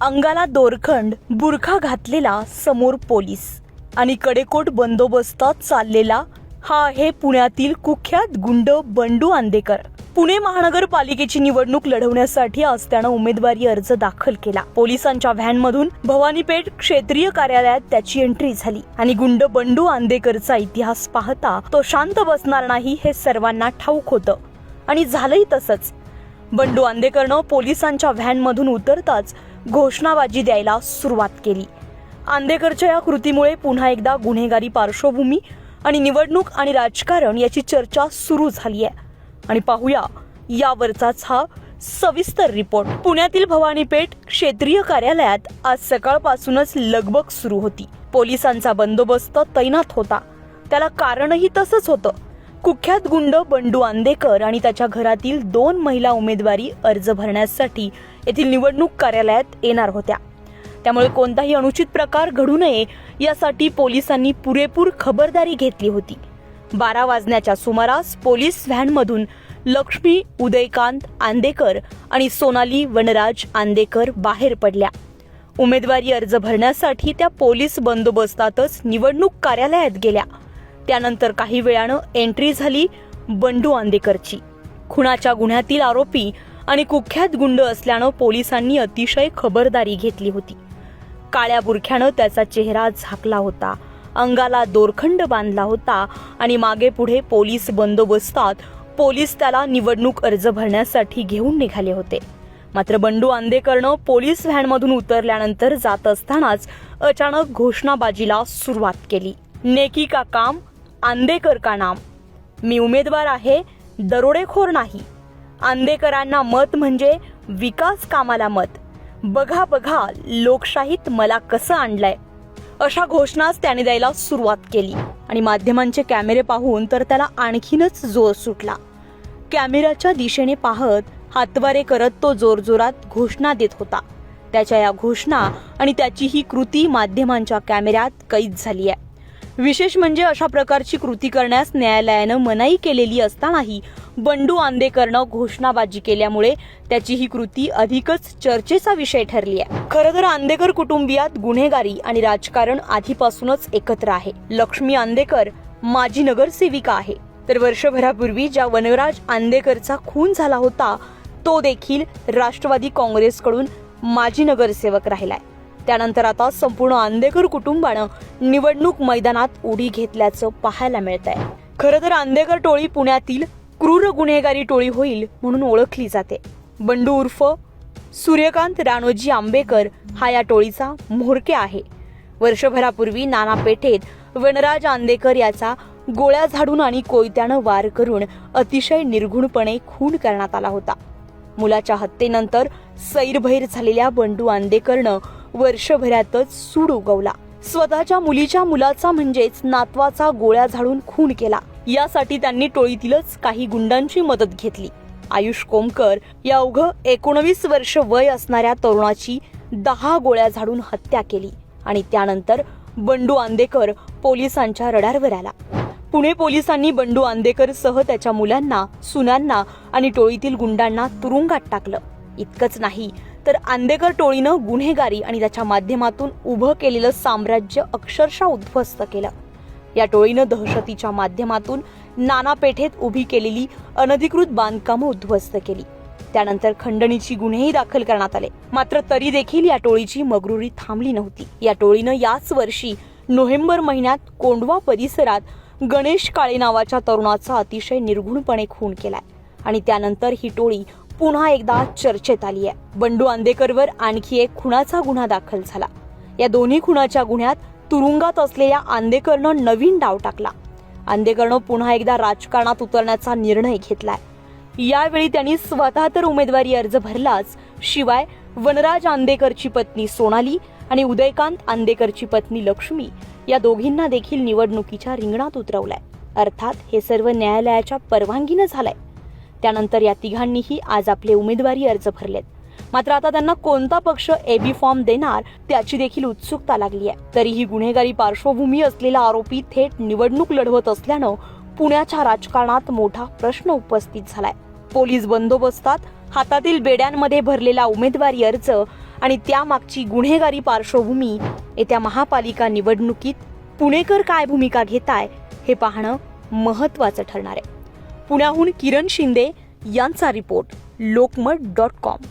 अंगाला दोरखंड, बुरखा घातलेला समोर पोलीस आणि कडेकोट बंदोबस्तात चाललेला हा आहे पुण्यातील कुख्यात गुंड बंडू आंदेकर. पुणे महानगरपालिकेची निवडणूक लढवण्यासाठी आज त्यानं उमेदवारी अर्ज दाखल केला. पोलिसांच्या व्हॅनमधून भवानीपेठ क्षेत्रीय कार्यालयात त्याची एंट्री झाली आणि गुंड बंडू आंदेकरचा इतिहास पाहता तो शांत बसणार नाही हे सर्वांना ठाऊक होतं आणि झालंही तसंच. बंडू आंदेकरनं पोलिसांच्या व्हॅनमधून उतरताच घोषणाबाजी द्यायला सुरुवात केली. आंदेकरच्या या कृतीमुळे पुन्हा एकदा गुन्हेगारी पार्श्वभूमी आणि निवडणूक आणि राजकारण याची चर्चा सुरू झाली आहे. आणि पाहूया यावरचाच हा सविस्तर रिपोर्ट. पुण्यातील भवानीपेठ क्षेत्रीय कार्यालयात आज सकाळपासूनच लगबग सुरू होती. पोलिसांचा बंदोबस्त तैनात होता. त्याला कारणही तसंच होतं. कुख्यात गुंड बंडू आंदेकर आणि त्याच्या घरातील 2 महिला उमेदवारी अर्ज भरण्यासाठी येथील निवडणूक कार्यालयात येणार होत्या. त्यामुळे कोणताही अनुचित प्रकार घडू नये यासाठी पोलिसांनी पुरेपूर खबरदारी घेतली होती. 12 वाजण्याच्या सुमारास पोलीस व्हॅनमधून लक्ष्मी उदयकांत आंदेकर आणि सोनाली वनराज आंदेकर बाहेर पडल्या. उमेदवारी अर्ज भरण्यासाठी त्या पोलीस बंदोबस्तातच निवडणूक कार्यालयात गेल्या. त्यानंतर काही वेळानं एंट्री झाली बंडू आंदेकरची. खुनाच्या गुन्ह्यातील आरोपी आणि कुख्यात गुंड असल्यानं पोलिसांनी अतिशय खबरदारी घेतली होती. काळ्या बुरख्यानं त्याचा चेहरा झाकला होता, अंगाला दोरखंड बांधला होता आणि मागे पुढे पोलीस बंदोबस्तात पोलीस त्याला निवडणूक अर्ज भरण्यासाठी घेऊन निघाले होते. मात्र बंडू आंदेकरनं पोलीस व्हॅनमधून उतरल्यानंतर जात असतानाच अचानक घोषणाबाजीला सुरुवात केली. नेकी का काम, आंदेकर का नाम. मी उमेदवार आहे, दरोडेखोर नाही. आंदेकरांना मत म्हणजे विकास कामाला मत. बघा बघा लोकशाहीत मला कसं आणलंय. अशा घोषणाच त्याने द्यायला सुरुवात केली आणि माध्यमांचे कॅमेरे पाहून तर त्याला आणखीनच जोर सुटला. कॅमेऱ्याच्या दिशेने पाहत हातवारे करत तो जोरजोरात घोषणा देत होता. त्याच्या या घोषणा आणि त्याची ही कृती माध्यमांच्या कॅमेऱ्यात कैद झाली आहे. विशेष म्हणजे अशा प्रकारची कृती करण्यास न्यायालयानं मनाई केलेली असतानाही बंडू आंदेकरनं घोषणाबाजी केल्यामुळे त्याची ही कृती अधिकच चर्चेचा विषय ठरली आहे. खरं तर आंदेकर कुटुंबियात गुन्हेगारी आणि राजकारण आधीपासूनच एकत्र आहे. लक्ष्मी आंदेकर माजी नगरसेविका आहे, तर वर्षभरापूर्वी ज्या वनराज आंदेकरचा खून झाला होता तो देखील राष्ट्रवादी काँग्रेसकडून माजी नगरसेवक राहिलाय. त्यानंतर आता संपूर्ण आंदेकर कुटुंबानं निवडणूक मैदानात उडी घेतल्याचं पाहायला मिळतंय. खरं तर आंदेकर टोळी पुण्यातील क्रूर गुन्हेगारी टोळी होईल म्हणून ओळखली जाते. बंडू उर्फ सूर्यकांत राणोजी आंबेकर हा या टोळीचा म्होरक्या आहे. वर्षभरापूर्वी नाना पेठेत वनराज आंदेकर याचा गोळ्या झाडून आणि कोयत्यानं वार करून अतिशय निर्घुणपणे खून करण्यात आला होता. मुलाच्या हत्येनंतर सैरभैर झालेल्या बंडू आंदेकरनं वर्षभरातच सूड उगवला. स्वतःच्या मुलीच्या मुलाचा म्हणजेच नातवाचा गोळ्या झाडून खून केला. यासाठी त्यांनी टोळीतीलच काही गुंडांची मदत घेतली. आयुष कोमकर या अवघं 19 वर्ष वय असणाऱ्या तरुणाची 10 गोळ्या झाडून हत्या केली आणि त्यानंतर बंडू आंदेकर पोलिसांच्या रडारवर आला. पुणे पोलिसांनी बंडू आंदेकर सह त्याच्या मुलांना, सुनांना आणि टोळीतील गुंडांना तुरुंगात टाकलं. इतकंच नाही तर आंदेकर टोळीनं गुन्हेगारी आणि त्याच्या माध्यमातून उभं केलेलं साम्राज्य अक्षरशः उद्ध्वस्त केलं. या टोळीनं दहशतीच्या माध्यमातून नाना पेठेत उभी केलेली अनधिकृत बांधकामं उद्ध्वस्त केली. त्यानंतर खंडणीची गुन्हेही दाखल करण्यात आले. मात्र तरी देखील या टोळीची मगरुरी थांबली नव्हती. या टोळीनं याच वर्षी नोव्हेंबर महिन्यात कोंडवा परिसरात गणेश काळे नावाच्या तरुणाचा अतिशय निर्घुणपणे खून केलाय आणि त्यानंतर ही टोळी पुन्हा एकदा चर्चेत आली आहे. बंडू आंदेकरवर आणखी एक खुनाचा गुन्हा दाखल झाला. या दोन्ही खुनाच्या गुन्ह्यात तुरुंगात असलेल्या आंदेकरनं नवीन डाव टाकला. आंदेकरनं पुन्हा एकदा राजकारणात उतरण्याचा निर्णय घेतलाय. यावेळी त्यांनी स्वतः तर उमेदवारी अर्ज भरलाच, शिवाय वनराज आंदेकरची पत्नी सोनाली आणि उदयकांत आंदेकरची पत्नी लक्ष्मी या दोघींना देखील निवडणुकीच्या रिंगणात उतरवलंय. अर्थात हे सर्व न्यायालयाच्या परवानगीनं झालंय. त्यानंतर या तिघांनीही आज आपले उमेदवारी अर्ज भरलेत. मात्र आता त्यांना कोणता पक्ष एबी फॉर्म देणार त्याची देखील उत्सुकता लागली आहे. तरीही गुन्हेगारी पार्श्वभूमी असलेला आरोपी थेट निवडणूक लढवत असल्यानं पुण्याच्या राजकारणात मोठा प्रश्न उपस्थित झालाय. पोलीस बंदोबस्तात हातातील बेड्यांमध्ये भरलेला उमेदवारी अर्ज आणि त्यामागची गुन्हेगारी पार्श्वभूमी येत्या महापालिका निवडणुकीत पुणेकर काय भूमिका घेताय हे पाहणं महत्त्वाचं ठरणार आहे. पुण्याहून किरण शिंदे यांचा रिपोर्ट, लोकमत.com.